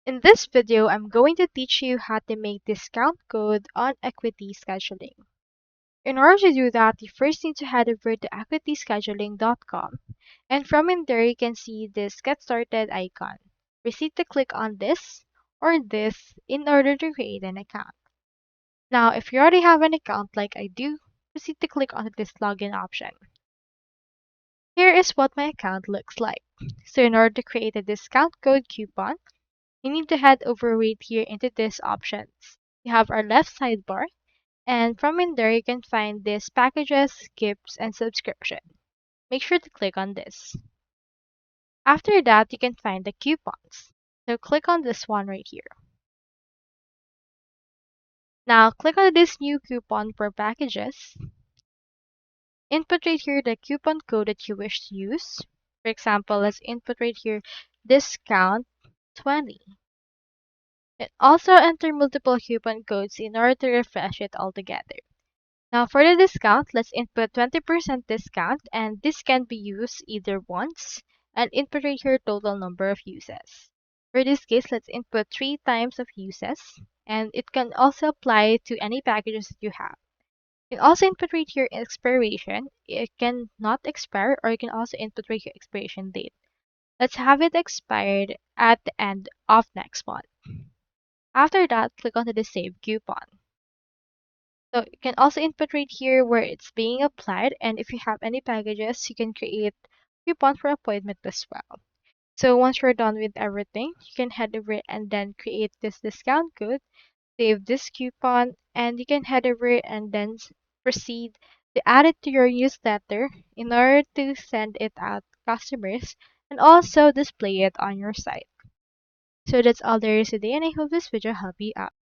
In this video, I'm going to teach you how to make discount code on Acuity scheduling. In order to do that, you first need to head over to acuityscheduling.com, and from in there you can see this get started icon. Proceed to click on this or this in order to create an account. Now, if you already have an account like I do, proceed to click on this login option. Here is what my account looks like. So in order to create a discount code coupon, you need to head over right here into this options. You have our left sidebar, and from in there you can find this packages, gifts, and subscription. Make sure to click on this. After that, you can find the coupons. So click on this one right here. Now click on this new coupon for packages. Input right here the coupon code that you wish to use. For example, let's input right here discount 20. And also enter multiple coupon codes in order to refresh it all together. Now for the discount, let's input 20% discount, and this can be used either once and input right here total number of uses. For this case, let's input 3 times of uses, and it can also apply to any packages that you have. You can also input right here expiration. It can not expire, or you can also input right here expiration date. Let's have it expired at the end of next month. After that, click on the save coupon. So you can also input right here where it's being applied, and if you have any packages, you can create coupon for appointment as well. So once you're done with everything, you can head over and then create this discount code, save this coupon, and you can head over and then proceed to add it to your newsletter in order to send it out to customers and also display it on your site. So that's all there is today, and I hope this video helped you out.